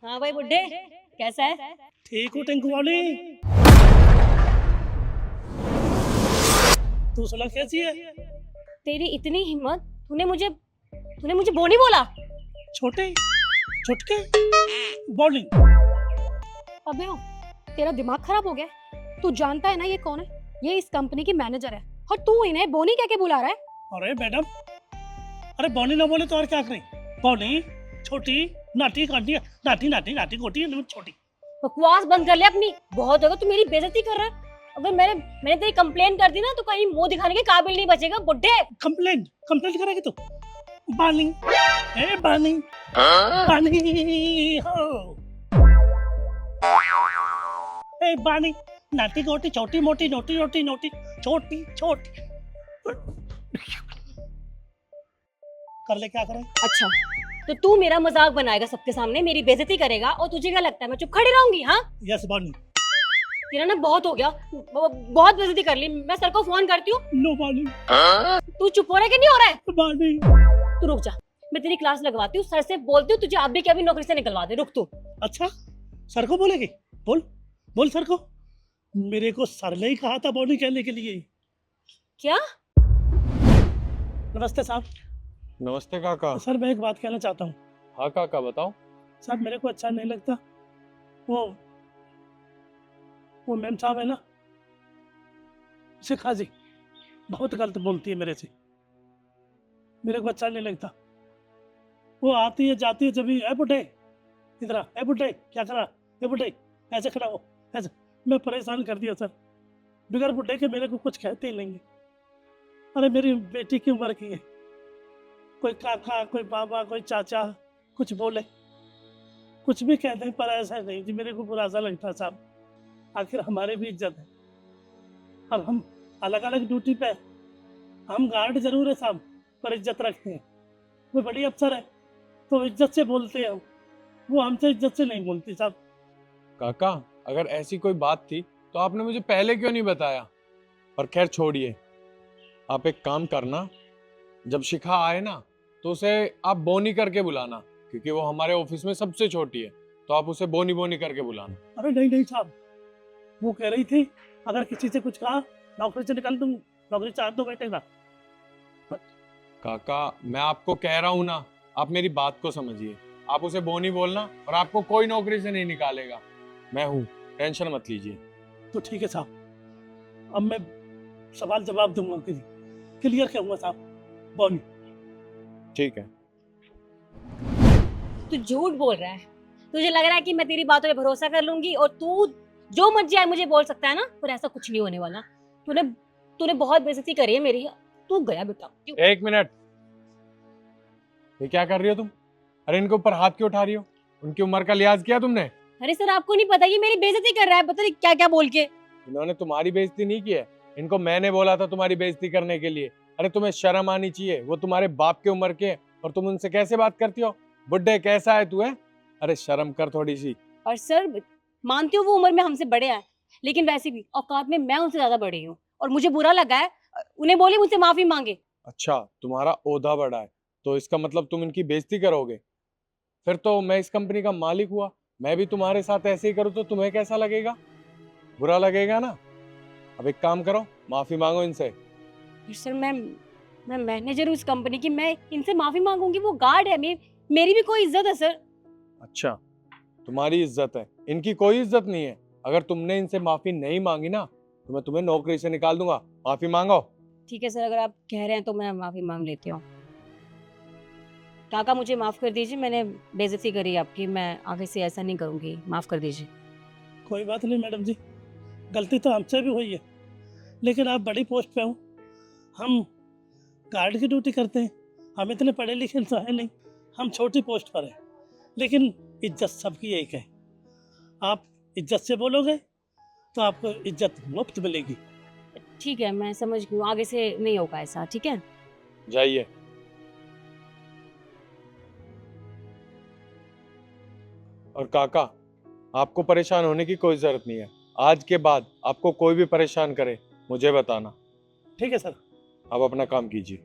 हाँ भाई बुड्ढे, कैसा है? ठीक हूँ टिंकू वाली। तू सुना कैसी है? तेरी इतनी हिम्मत, तूने मुझे बोनी बोला? छोटे छुटके बॉलिंग। अबे ओ, तेरा दिमाग खराब हो गया? तू जानता है ना ये कौन है? ये इस कंपनी की मैनेजर है और तू इन्हें बोनी कह के बुला रहा है। अरे मैडम, अरे बॉनी ना बोले तो और क्या करें? बॉनी छोटी नाटी काटी नाटी नाटी नाटी कोटी छोटी। बकवास बंद कर ले अपनी, बहुत होगा। तू मेरी बेइज्जती कर रहा है। अगर मैंने तेरी कंप्लेन कर दी ना तो कहीं मुंह दिखाने के काबिल नहीं बचेगा बुड्ढे। कंप्लेंट करेगी तू? बानी ए बानी बानी हो ए बानी नाटी कोटी छोटी मोटी नोटी नोटी नोटी छोटी छोटी। कर ले, क्या करें? अच्छा, तो तू मेरा मजाक बनाएगा सबके सामने, मेरी बेइज्जती करेगा और तुझे क्या लगता है मैं चुप खड़ी रहूंगी? हाँ, यस बानी। तेरा ना बहुत हो गया, बहुत बेइज्जती कर ली। मैं सर को फोन करती हूँ। नो बानी। तू चुप हो रहा है कि नहीं हो रहा है? बानी तू रुक जा, मैं तेरी क्लास लगवाती हूँ, सर से बोलती हूँ तुझे अभी के अभी नौकरी से निकलवा दे। रुक तू। अच्छा, सर को बोलेगी? बोल बोल सर को। मेरे को सर ने ही कहा था बॉनी कहने के लिए। क्या? नमस्ते साहब। नमस्ते काका। सर मैं एक बात कहना चाहता हूँ। हाँ काका बताओ। साहब मेरे को अच्छा नहीं लगता वो मैम साहब है ना, शिखा जी, बहुत गलत बोलती है मेरे से। मेरे को अच्छा नहीं लगता। वो आती है जाती है जब भी, ए बुड्ढे इधर आ, ए बुड्ढे क्या करा, ए बुड्ढे ऐसे खड़ा हो, ऐसे। मैं परेशान कर दिया सर। बिगर बुड्ढे के मेरे को कुछ कहते ही नहीं है। अरे मेरी बेटी की उम्र की है, कोई काका कोई बाबा कोई चाचा कुछ बोले, कुछ भी कहते हैं, पर ऐसा नहीं जी। मेरे को बुरा सा लगता साहब। आखिर हमारी भी इज्जत है। अब हम अलग अलग ड्यूटी पे, हम गार्ड जरूर है साहब, पर इज्जत रखते हैं। कोई बड़ी अफसर है तो इज्जत से बोलते हैं, वो हमसे इज्जत से नहीं बोलती साहब। काका अगर ऐसी कोई बात थी तो आपने मुझे पहले क्यों नहीं बताया? पर खैर छोड़िए, आप एक काम करना, जब शिखा आए ना तो उसे आप बोनी करके बुलाना, क्योंकि वो हमारे ऑफिस में सबसे छोटी है, तो आप उसे बोनी बोनी करके बुलाना। अरे नहीं नहीं साहब, वो कह रही थी अगर किसी से कुछ कहा नौकरी से निकाल दूंगी, नौकरी से 2 घंटे ना। काका मैं आपको कह रहा हूँ ना, आप मेरी बात को समझिए। आप उसे बोनी बोलना और आपको कोई नौकरी से नहीं निकालेगा। मैं हूँ, टेंशन मत लीजिए। तो ठीक है साहब, अब मैं सवाल जवाब दूंगा, क्लियर कहूँगा साहब, बॉनी। ठीक है। तू झूठ बोल रहा है। तुझे लग रहा है कि मैं तेरी बातों पे भरोसा कर लूंगी और तू जो मर्जी आए मुझे बोल सकता है ना, पर ऐसा कुछ नहीं होने वाला। तूने बहुत बेइज्जती करी है मेरी। तू गया बेटा। एक मिनट, ये क्या कर रही हो तुम? अरे इनके ऊपर हाथ क्यों उठा रही हो? उनकी उम्र का लिहाज किया तुमने? अरे सर आपको नहीं पता, ये मेरी बेइज्जती कर रहा है, पता नहीं क्या क्या बोल के। इन्होंने तुम्हारी बेइज्जती नहीं की है, इनको मैंने बोला था तुम्हारी बेइज्जती करने के लिए। अरे तुम्हें शर्म आनी चाहिए, वो तुम्हारे बाप के उम्र के हैं और तुम उनसे कैसे बात करती हो? बुड्ढे कैसा है तू है? अरे शर्म कर थोड़ी सी। और सर मानती हूँ वो उम्र में हमसे बड़े हैं, लेकिन वैसे भी औकात में मैं उनसे ज्यादा बड़ी हूँ और मुझे बुरा लगा है। उन्हें बोली मुझसे माफी मांगे। अच्छा तुम्हारा ओहदा बड़ा है तो इसका मतलब तुम इनकी बेइज्जती करोगे? फिर तो मैं इस कंपनी का मालिक हुआ, मैं भी तुम्हारे साथ ऐसे ही करूँ तो तुम्हें कैसा लगेगा? बुरा लगेगा ना। अब एक काम करो, माफी मांगो इनसे। सर मैं मैनेजर हूँ इस कंपनी की, मैं इनसे माफी मांगूंगी? वो गार्ड है, मेरी भी कोई इज्जत है सर। अच्छा तुम्हारी इज्जत है, इनकी कोई इज्जत नहीं है। अगर तुमने इनसे माफी नहीं मांगी ना तो मैं तुम्हें नौकरी से निकाल दूंगा। माफी मांगो। ठीक है सर, अगर आप कह रहे हैं तो मैं माफी मांग लेती हूँ। काका मुझे माफ कर दीजिए, मैंने बेइज्जती करी आपकी, मैं आगे से ऐसा नहीं करूंगी, माफ कर दीजिए। कोई बात नहीं मैडम जी, गलती तो हमसे भी हुई है, लेकिन आप बड़ी पोस्ट पे हो, हम गार्ड की ड्यूटी करते हैं, हम इतने पढ़े लिखे तो है नहीं, हम छोटी पोस्ट पर हैं, लेकिन इज्जत सबकी एक है। आप इज्जत से बोलोगे तो आपको इज्जत मुफ्त मिलेगी। ठीक है, मैं समझ गई हूँ, आगे से नहीं होगा ऐसा। ठीक है जाइए। और काका आपको परेशान होने की कोई जरूरत नहीं है। आज के बाद आपको कोई भी परेशान करे मुझे बताना। ठीक है सर। आप अपना काम कीजिए।